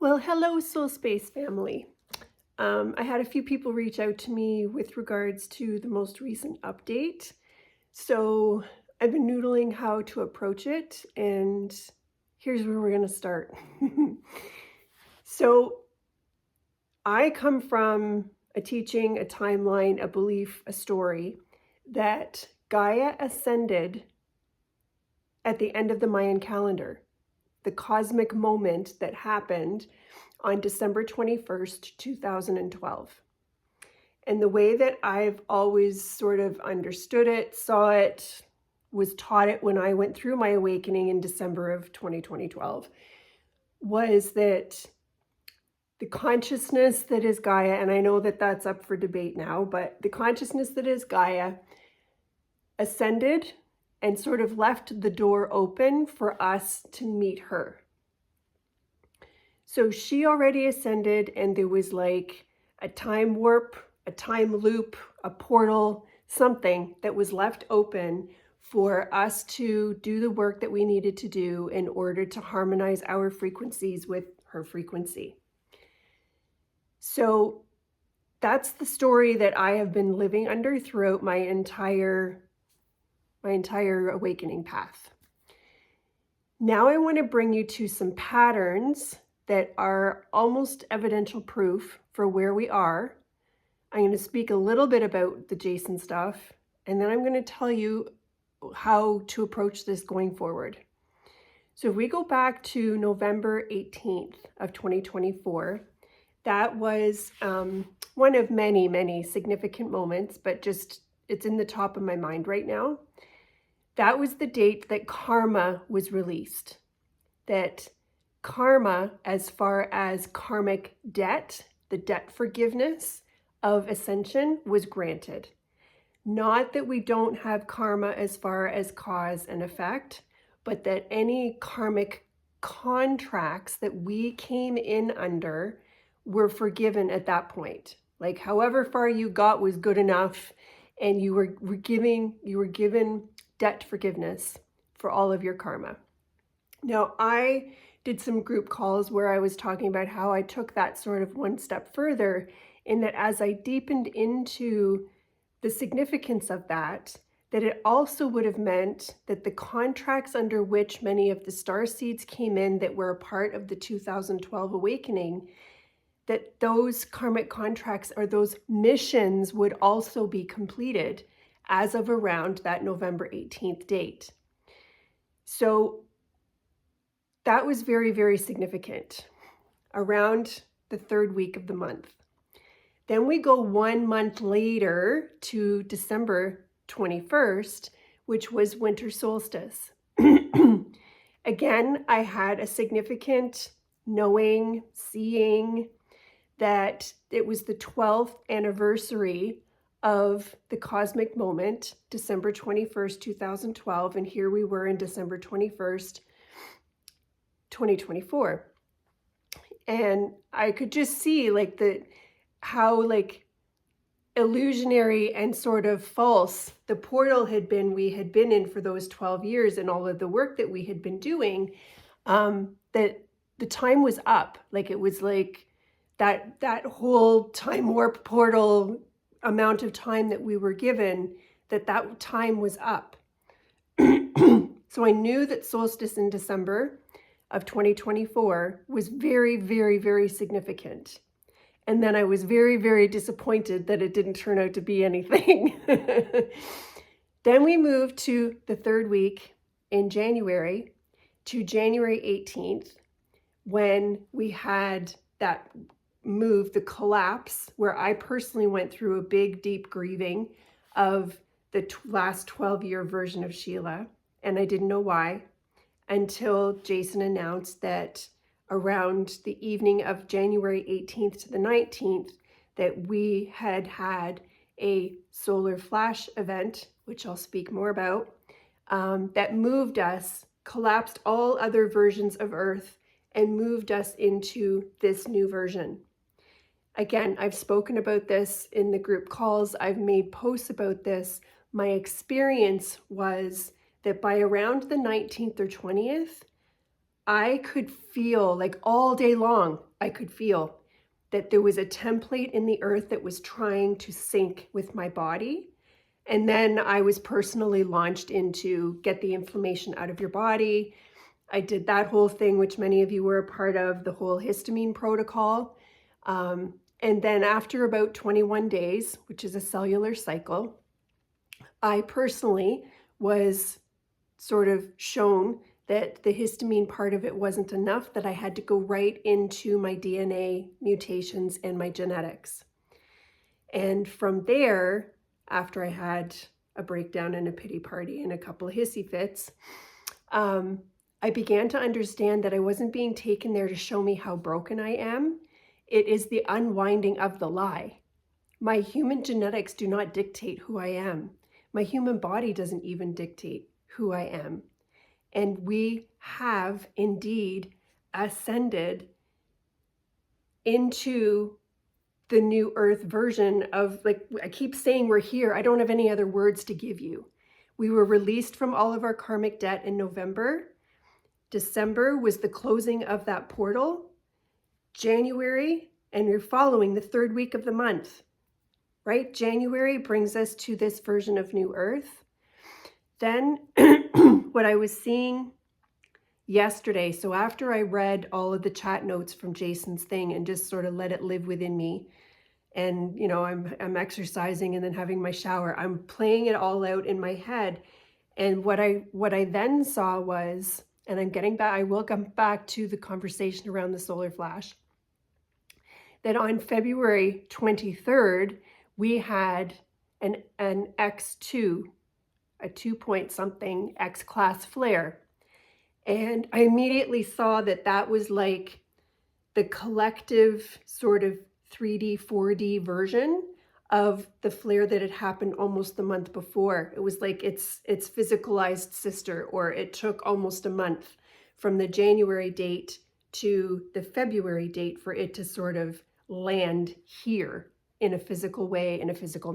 Well, hello, Soul Space family. I had a few people reach out to me with regards to the most recent update. So I've been noodling how to approach it, and here's where we're going to start. So I come from a teaching, a timeline, a belief, a story that Gaia ascended at the end of the Mayan calendar, the cosmic moment that happened on December 21st, 2012. And the way that I've always sort of understood it, saw it, was taught it when I went through my awakening in December of 2012 was that the consciousness that is Gaia, and I know that that's up for debate now, but the consciousness that is Gaia ascended and sort of left the door open for us to meet her. So she already ascended, and there was like a time warp, a time loop, a portal, something that was left open for us to do the work that we needed to do in order to harmonize our frequencies with her frequency. So that's the story that I have been living under throughout my entire awakening path. Now I want to bring you to some patterns that are almost evidential proof for where we are. I'm going to speak a little bit about the Jason stuff, and then I'm going to tell you how to approach this going forward. So if we go back to November 18th of 2024, that was one of many, many significant moments, but just it's in the top of my mind right now. That was the date that karma was released. That karma, as far as karmic debt, the debt forgiveness of ascension, was granted. Not that we don't have karma as far as cause and effect, but that any karmic contracts that we came in under were forgiven at that point. Like however far you got was good enough, and you were given debt forgiveness for all of your karma. Now, I did some group calls where I was talking about how I took that sort of one step further, in that as I deepened into the significance of that it also would have meant that the contracts under which many of the star seeds came in that were a part of the 2012 awakening, that those karmic contracts or those missions would also be completed as of around that November 18th date. So that was very, very significant around the third week of the month. Then we go 1 month later to December 21st, which was winter solstice. Again, I had a significant knowing, seeing that it was the 12th anniversary of the cosmic moment, December 21st, 2012, and here we were in December 21st, 2024. And I could just see like how illusionary and sort of false the portal we had been in for those 12 years, and all of the work that we had been doing, that the time was up. Like it was like that whole time warp portal amount of time that we were given, that time was up. So I knew that solstice in December of 2024 was very, very, very significant. And then I was very, very disappointed that it didn't turn out to be anything. Then we moved to the third week in January, to January 18th, when we had that move, the collapse, where I personally went through a big, deep grieving of the last 12-year version of Sheila. And I didn't know why until Jason announced that around the evening of January 18th to the 19th, that we had had a solar flash event, which I'll speak more about, that moved us, collapsed all other versions of Earth, and moved us into this new version. Again, I've spoken about this in the group calls. I've made posts about this. My experience was that by around the 19th or 20th, I could feel like all day long, I could feel that there was a template in the earth that was trying to sync with my body. And then I was personally launched into get the inflammation out of your body. I did that whole thing, which many of you were a part of, the whole histamine protocol. And then after about 21 days, which is a cellular cycle, I personally was sort of shown that the histamine part of it wasn't enough, that I had to go right into my DNA mutations and my genetics. And from there, after I had a breakdown and a pity party and a couple of hissy fits, I began to understand that I wasn't being taken there to show me how broken I am. It is the unwinding of the lie. My human genetics do not dictate who I am. My human body doesn't even dictate who I am. And we have indeed ascended into the new earth version of, like I keep saying, we're here. I don't have any other words to give you. We were released from all of our karmic debt in November. December was the closing of that portal. January, and we're following the third week of the month, right? January brings us to this version of new earth. Then what I was seeing yesterday, so after I read all of the chat notes from Jason's thing and just sort of let it live within me, and you know, I'm exercising and then having my shower, I'm playing it all out in my head. And what I then saw was, and I'm getting back, I will come back to the conversation around the solar flash, that on February 23rd, we had an X2, a 2 something X-class flare. And I immediately saw that that was like the collective sort of 3D, 4D version of the flare that had happened almost the month before. It was like its physicalized sister, or it took almost a month from the January date to the February date for it to sort of land here in a physical way, in a physical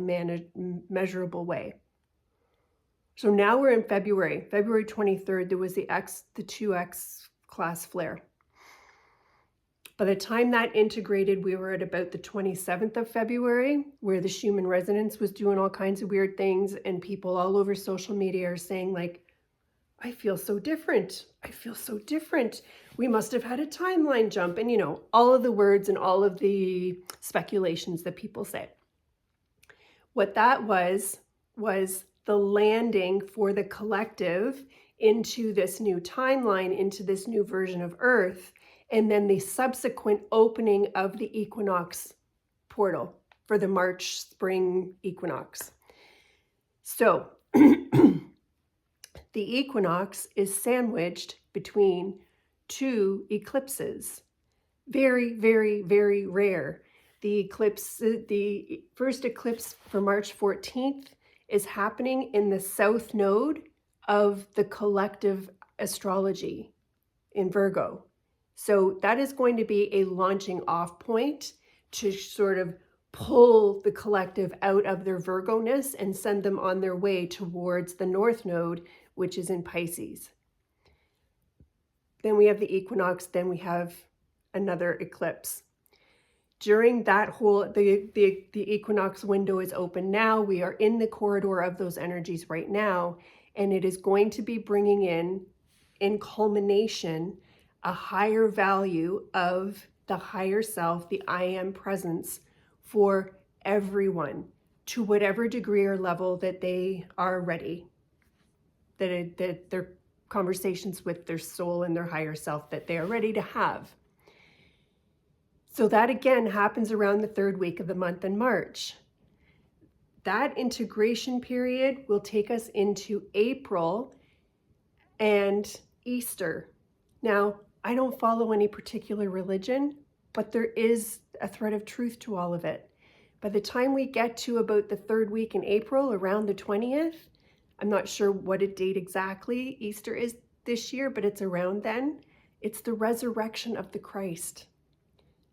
measurable way. So now we're in February 23rd, there was the 2X class flare. By the time that integrated, we were at about the 27th of February, where the Schumann resonance was doing all kinds of weird things, and people all over social media are saying like, I feel so different. I feel so different. We must have had a timeline jump. And you know, all of the words and all of the speculations that people say. What that was the landing for the collective into this new timeline, into this new version of Earth, and then the subsequent opening of the equinox portal for the March spring equinox. So the equinox is sandwiched between two eclipses. Very, very, very rare. The first eclipse for March 14th is happening in the south node of the collective astrology in Virgo. So that is going to be a launching off point to sort of pull the collective out of their Virgo-ness and send them on their way towards the north node, which is in Pisces. Then we have the equinox, then we have another eclipse. During that whole, the equinox window is open now. We are in the corridor of those energies right now, and it is going to be bringing in culmination, a higher value of the higher self, the I am presence for everyone to whatever degree or level that they are ready, that their conversations with their soul and their higher self that they are ready to have. So that again happens around the third week of the month in March. That integration period will take us into April and Easter. Now, I don't follow any particular religion, but there is a thread of truth to all of it. By the time we get to about the third week in April, around the 20th, I'm not sure what a date exactly Easter is this year, but it's around then. It's the resurrection of the Christ.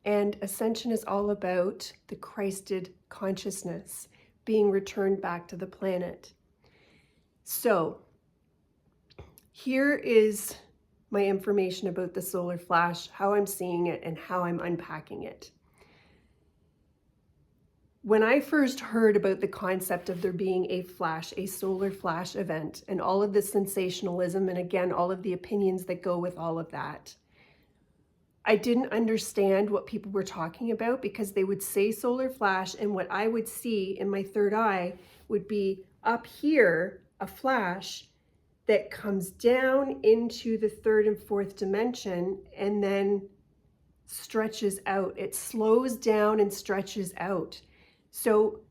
And ascension is all about the Christed consciousness being returned back to the planet. So here is my information about the solar flash, how I'm seeing it, and how I'm unpacking it. When I first heard about the concept of there being a flash, a solar flash event, and all of the sensationalism, and again, all of the opinions that go with all of that, I didn't understand what people were talking about, because they would say solar flash, and what I would see in my third eye would be up here, a flash that comes down into the third and fourth dimension and then stretches out. It slows down and stretches out. So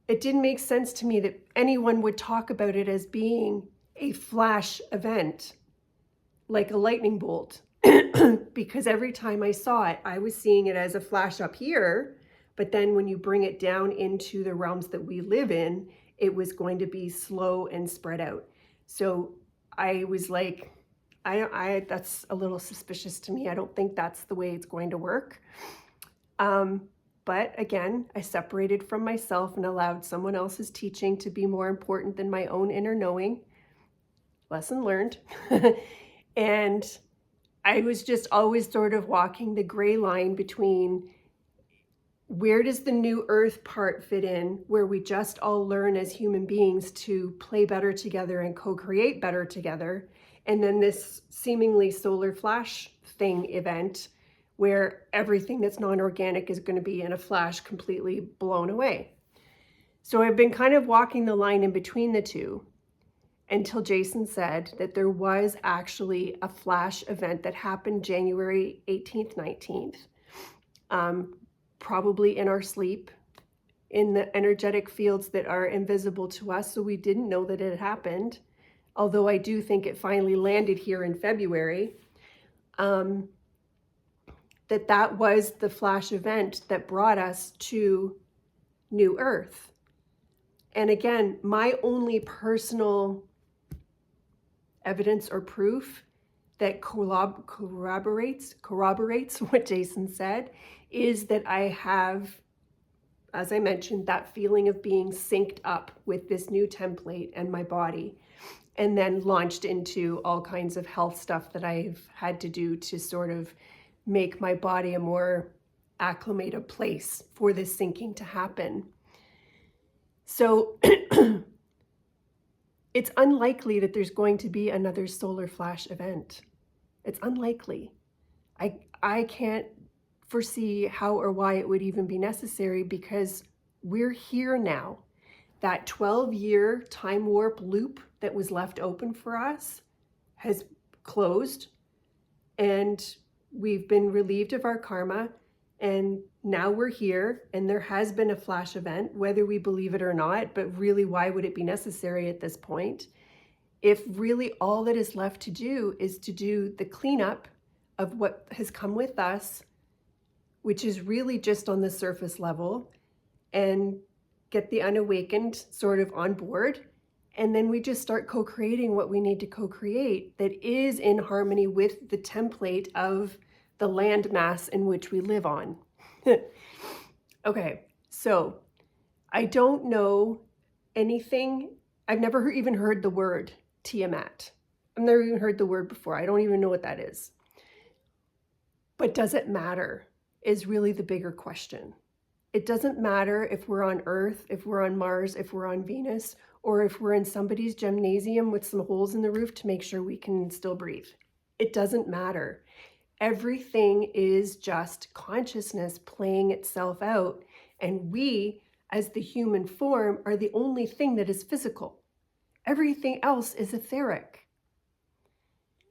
it didn't make sense to me that anyone would talk about it as being a flash event, like a lightning bolt. Because every time I saw it, I was seeing it as a flash up here, but then when you bring it down into the realms that we live in, it was going to be slow and spread out. So I was like, that's a little suspicious to me. I don't think that's the way it's going to work. But again, I separated from myself and allowed someone else's teaching to be more important than my own inner knowing. Lesson learned. And I was just always sort of walking the gray line between where does the new earth part fit in, where we just all learn as human beings to play better together and co-create better together, and then this seemingly solar flash thing event where everything that's non-organic is going to be in a flash completely blown away. So I've been kind of walking the line in between the two, until Jason said that there was actually a flash event that happened January 18th, 19th, probably in our sleep, in the energetic fields that are invisible to us. So we didn't know that it happened, although I do think it finally landed here in February, that was the flash event that brought us to New Earth. And again, my only personal evidence or proof that corroborates what Jason said is that I have, as I mentioned, that feeling of being synced up with this new template and my body, and then launched into all kinds of health stuff that I've had to do to sort of make my body a more acclimated place for this syncing to happen. So it's unlikely that there's going to be another solar flash event. It's unlikely. I can't foresee how or why it would even be necessary, because we're here now. That 12-year time warp loop that was left open for us has closed, and we've been relieved of our karma, and now we're here, and there has been a flash event, whether we believe it or not, but really, why would it be necessary at this point? If really all that is left to do is to do the cleanup of what has come with us, which is really just on the surface level, and get the unawakened sort of on board, and then we just start co-creating what we need to co-create that is in harmony with the template of the land mass in which we live on. Okay, so I don't know anything. I've never even heard the word Tiamat. I've never even heard the word before. I don't even know what that is. But does it matter is really the bigger question. It doesn't matter if we're on Earth, if we're on Mars, if we're on Venus, or if we're in somebody's gymnasium with some holes in the roof to make sure we can still breathe. It doesn't matter. Everything is just consciousness playing itself out, and we, as the human form, are the only thing that is physical. Everything else is etheric.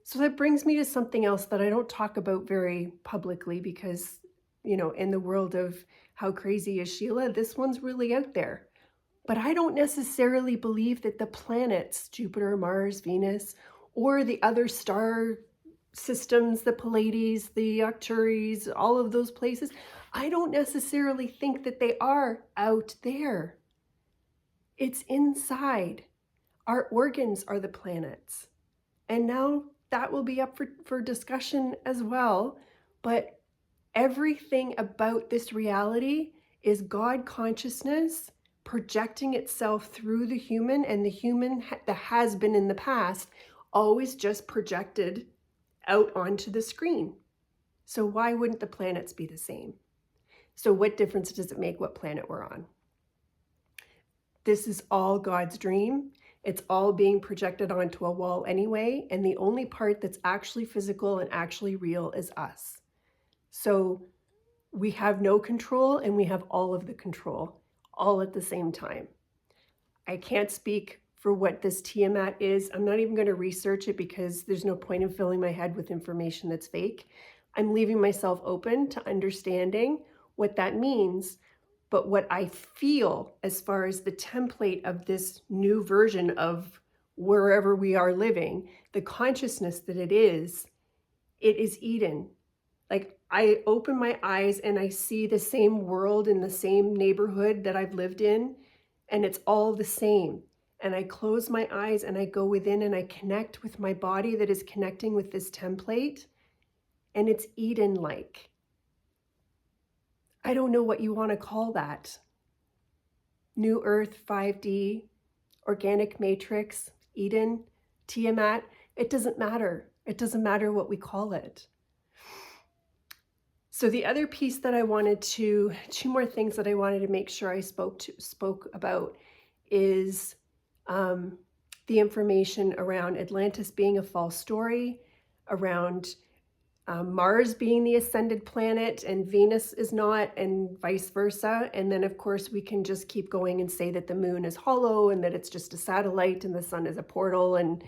So that brings me to something else that I don't talk about very publicly, because, you know, in the world of how crazy is Sheila, this one's really out there. But I don't necessarily believe that the planets, Jupiter, Mars, Venus, or the other star systems, the Pleiades, the Arcturus, all of those places, I don't necessarily think that they are out there. It's inside. Our organs are the planets. And now that will be up for discussion as well. But everything about this reality is God consciousness projecting itself through the human, and the human that has been in the past always just projected out onto the screen. So why wouldn't the planets be the same? So what difference does it make what planet we're on? This is all God's dream. It's all being projected onto a wall anyway, and the only part that's actually physical and actually real is us. So we have no control and we have all of the control, all at the same time. I can't speak for what this Tiamat is. I'm not even going to research it because there's no point in filling my head with information that's fake. I'm leaving myself open to understanding what that means. But what I feel as far as the template of this new version of wherever we are living, the consciousness that it is Eden. Like I open my eyes and I see the same world in the same neighborhood that I've lived in, and it's all the same. And I close my eyes and I go within and I connect with my body that is connecting with this template, and it's Eden-like. I don't know what you want to call that. New Earth, 5D, organic matrix, Eden, Tiamat. It doesn't matter. It doesn't matter what we call it. So the other piece that I wanted two more things that I wanted to make sure I spoke about is the information around Atlantis being a false story, around Mars being the ascended planet and Venus is not, and vice versa. And then of course we can just keep going and say that the moon is hollow and that it's just a satellite and the sun is a portal, and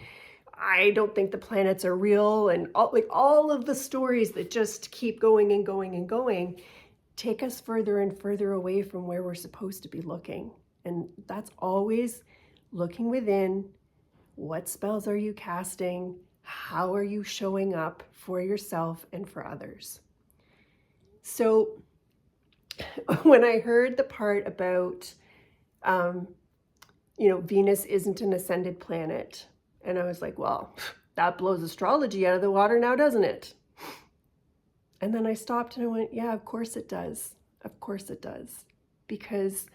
I don't think the planets are real, and all of the stories that just keep going and going and going take us further and further away from where we're supposed to be looking. And that's always looking within. What spells are you casting? How are you showing up for yourself and for others? So when I heard the part about, Venus isn't an ascended planet, and I was like, well, that blows astrology out of the water now, doesn't it? And then I stopped and I went, yeah, of course it does. Of course it does. Because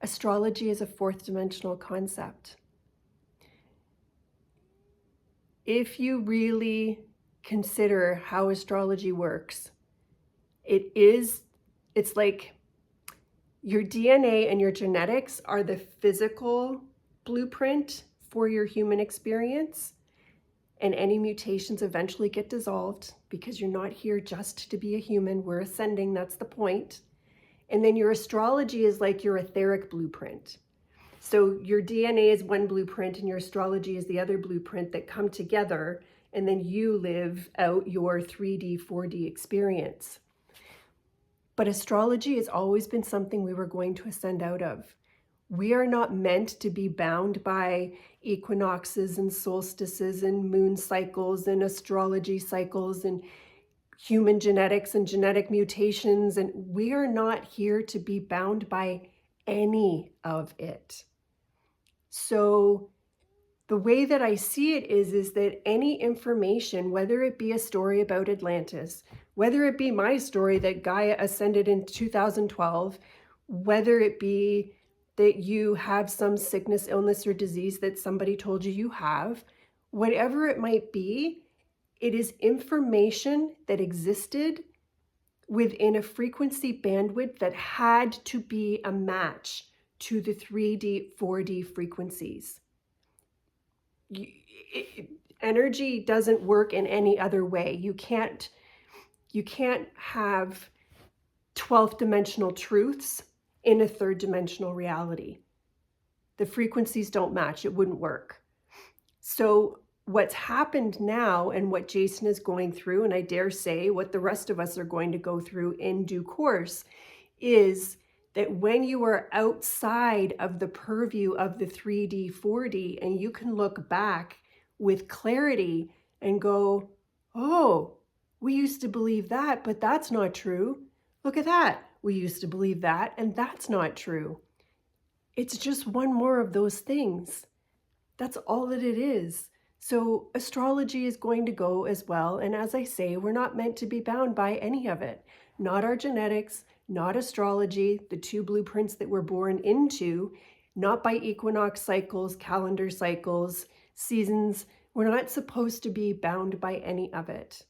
astrology is a fourth dimensional concept. If you really consider how astrology works, it's like your DNA and your genetics are the physical blueprint for your human experience, and any mutations eventually get dissolved because you're not here just to be a human. We're ascending, that's the point. And then your astrology is like your etheric blueprint. So your DNA is one blueprint and your astrology is the other blueprint that come together, and then you live out your 3D, 4D experience. But astrology has always been something we were going to ascend out of. We are not meant to be bound by equinoxes and solstices and moon cycles and astrology cycles and human genetics and genetic mutations. And we are not here to be bound by any of it. So the way that I see it is that any information, whether it be a story about Atlantis, whether it be my story that Gaia ascended in 2012, whether it be that you have some sickness, illness, or disease that somebody told you have, whatever it might be, it is information that existed within a frequency bandwidth that had to be a match to the 3D, 4D frequencies. Energy doesn't work in any other way. You can't have 12th dimensional truths in a third dimensional reality. The frequencies don't match. It wouldn't work. So what's happened now and what Jason is going through, and I dare say what the rest of us are going to go through in due course, is that when you are outside of the purview of the 3D, 4D, and you can look back with clarity and go, oh, we used to believe that, but that's not true. Look at that. We used to believe that, and that's not true. It's just one more of those things. That's all that it is. So astrology is going to go as well. And as I say, we're not meant to be bound by any of it. Not our genetics, not astrology, the two blueprints that we're born into, not by equinox cycles, calendar cycles, seasons, We're not supposed to be bound by any of it.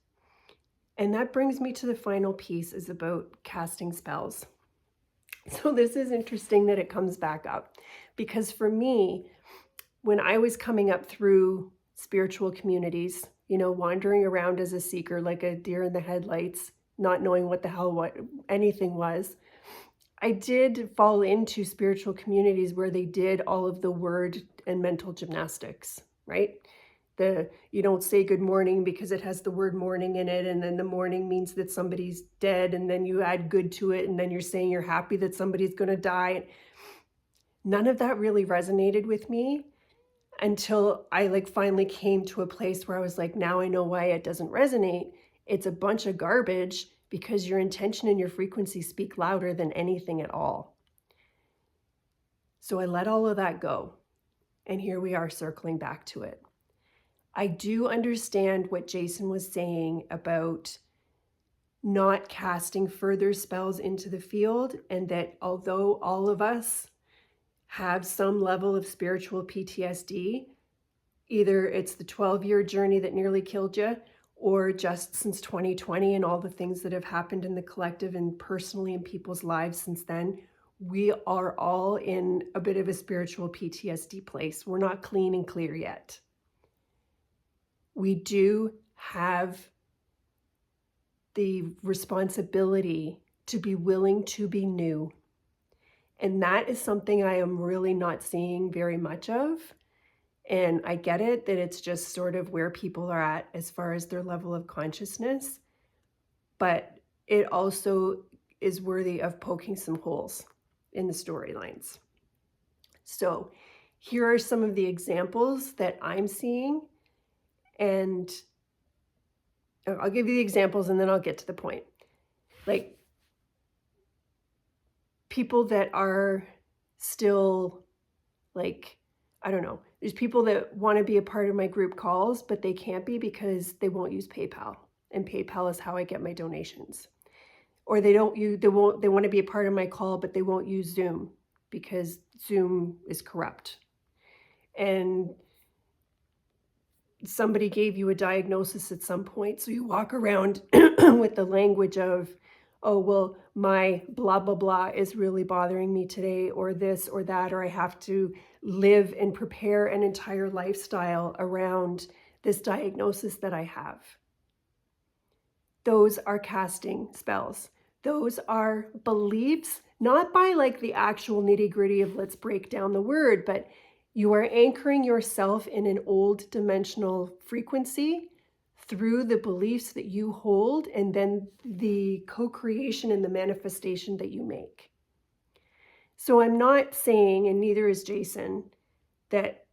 And that brings me to the final piece, is about casting spells. So this is interesting that it comes back up, because for me, when I was coming up through spiritual communities, wandering around as a seeker like a deer in the headlights, not knowing what the hell anything was, I did fall into spiritual communities where they did all of the word and mental gymnastics, right? You don't say good morning because it has the word morning in it, and then the morning means that somebody's dead, and then you add good to it, and then you're saying you're happy that somebody's going to die. None of that really resonated with me until I finally came to a place where I was like, now I know why it doesn't resonate. It's a bunch of garbage, because your intention and your frequency speak louder than anything at all. So I let all of that go. And here we are circling back to it. I do understand what Jason was saying about not casting further spells into the field, and that although all of us have some level of spiritual PTSD, either it's the 12-year journey that nearly killed you, or just since 2020 and all the things that have happened in the collective and personally in people's lives since then, we are all in a bit of a spiritual PTSD place. We're not clean and clear yet. We do have the responsibility to be willing to be new. And that is something I am really not seeing very much of. And I get it that it's just sort of where people are at as far as their level of consciousness. But it also is worthy of poking some holes in the storylines. So here are some of the examples that I'm seeing. And I'll give you the examples and then I'll get to the point. Like, people that are still I don't know. There's people that want to be a part of my group calls, but they can't be because they won't use PayPal. And PayPal is how I get my donations. Or they want to be a part of my call, but they won't use Zoom because Zoom is corrupt. And somebody gave you a diagnosis at some point, so you walk around with the language of, oh, well, my blah, blah, blah is really bothering me today, or this or that, or I have to live and prepare an entire lifestyle around this diagnosis that I have. Those are casting spells. Those are beliefs, not by the actual nitty-gritty of let's break down the word, but you are anchoring yourself in an old dimensional frequency through the beliefs that you hold, and then the co-creation and the manifestation that you make. So I'm not saying, and neither is Jason, that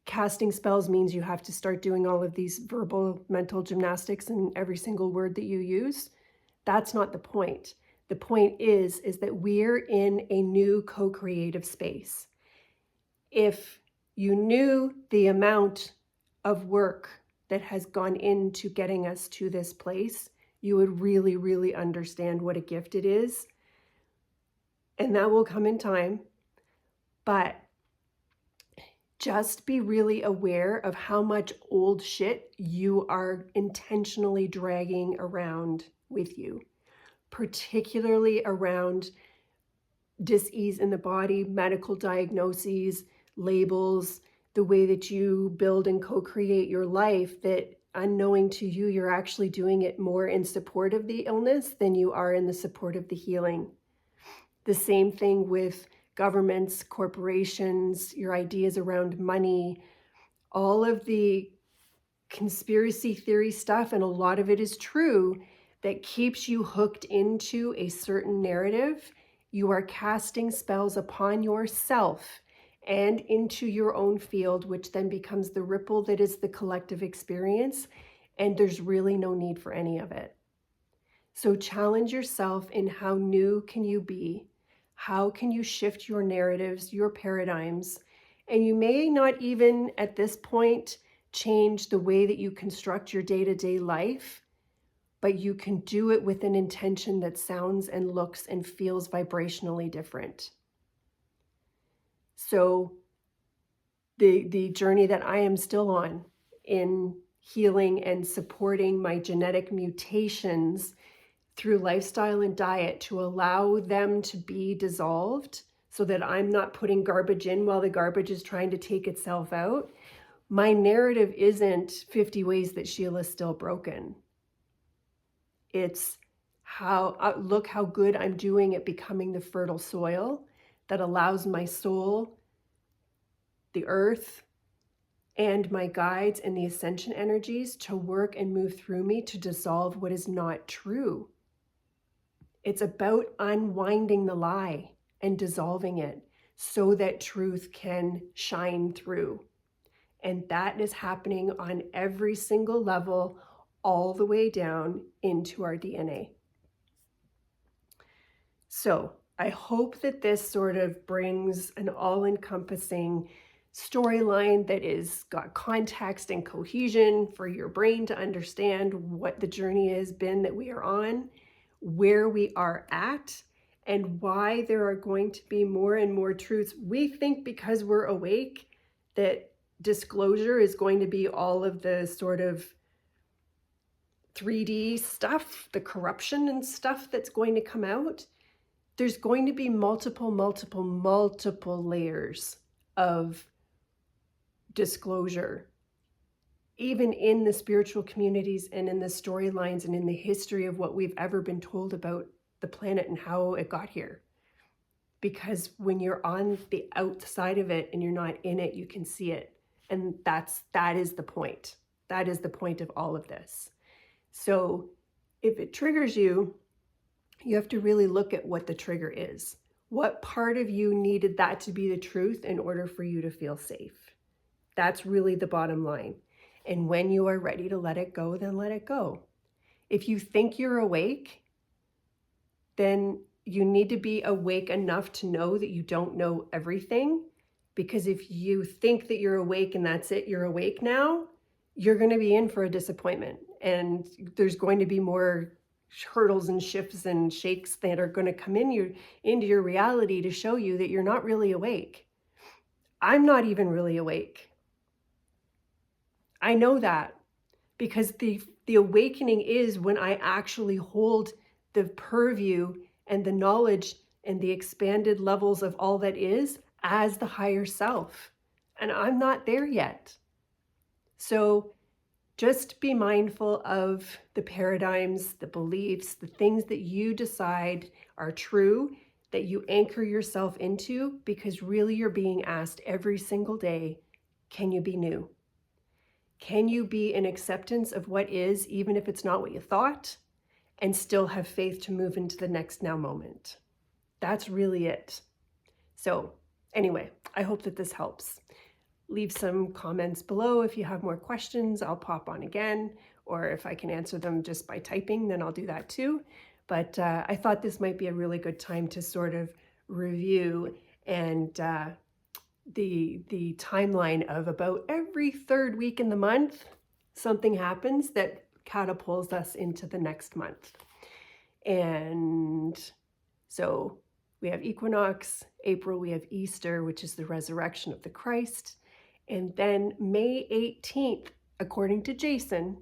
casting spells means you have to start doing all of these verbal mental gymnastics in every single word that you use. That's not the point. The point is that we're in a new co-creative space. If you knew the amount of work that has gone into getting us to this place, you would really, really understand what a gift it is. And that will come in time. But just be really aware of how much old shit you are intentionally dragging around with you, particularly around dis-ease in the body, medical diagnoses, labels, the way that you build and co-create your life, that unknowing to you, you're actually doing it more in support of the illness than you are in the support of the healing. The same thing with governments, corporations, your ideas around money, all of the conspiracy theory stuff, and a lot of it is true, that keeps you hooked into a certain narrative. You are casting spells upon yourself and into your own field, which then becomes the ripple that is the collective experience, and there's really no need for any of it. So challenge yourself in how new can you be? How can you shift your narratives, your paradigms? And you may not even at this point change the way that you construct your day-to-day life, but you can do it with an intention that sounds and looks and feels vibrationally different. So the journey that I am still on in healing and supporting my genetic mutations through lifestyle and diet to allow them to be dissolved so that I'm not putting garbage in while the garbage is trying to take itself out. My narrative isn't 50 ways that Sheila's still broken. It's look how good I'm doing at becoming the fertile soil that allows my soul, the earth, and my guides and the ascension energies to work and move through me to dissolve what is not true. It's about unwinding the lie and dissolving it so that truth can shine through. And that is happening on every single level, all the way down into our DNA. So I hope that this sort of brings an all-encompassing storyline that is got context and cohesion for your brain to understand what the journey has been that we are on, where we are at, and why there are going to be more and more truths. We think because we're awake that disclosure is going to be all of the sort of 3D stuff, the corruption and stuff that's going to come out. There's going to be multiple layers of disclosure, even in the spiritual communities and in the storylines and in the history of what we've ever been told about the planet and how it got here. Because when you're on the outside of it and you're not in it, you can see it. And that is the point. That is the point of all of this. So if it triggers you, you have to really look at what the trigger is. What part of you needed that to be the truth in order for you to feel safe? That's really the bottom line. And when you are ready to let it go, then let it go. If you think you're awake, then you need to be awake enough to know that you don't know everything. Because if you think that you're awake and that's it, you're awake now, you're going to be in for a disappointment. And there's going to be more hurdles and shifts and shakes that are going to come into your reality to show you that you're not really awake. I'm not even really awake. I know that because the awakening is when I actually hold the purview and the knowledge and the expanded levels of all that is as the higher self. And I'm not there yet. So just be mindful of the paradigms, the beliefs, the things that you decide are true, that you anchor yourself into, because really you're being asked every single day, can you be new? Can you be in acceptance of what is, even if it's not what you thought, and still have faith to move into the next now moment? That's really it. So anyway, I hope that this helps. Leave some comments below if you have more questions. I'll pop on again, or if I can answer them just by typing, then I'll do that too. But I thought this might be a really good time to sort of review and the timeline of about every third week in the month, something happens that catapults us into the next month. And so we have equinox, April we have Easter, which is the resurrection of the Christ. And then May 18th, according to Jason,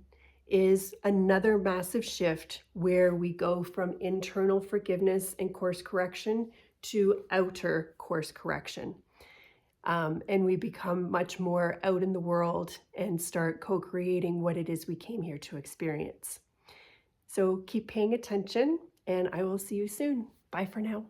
is another massive shift where we go from internal forgiveness and course correction to outer course correction. And we become much more out in the world and start co-creating what it is we came here to experience. So keep paying attention, and I will see you soon. Bye for now.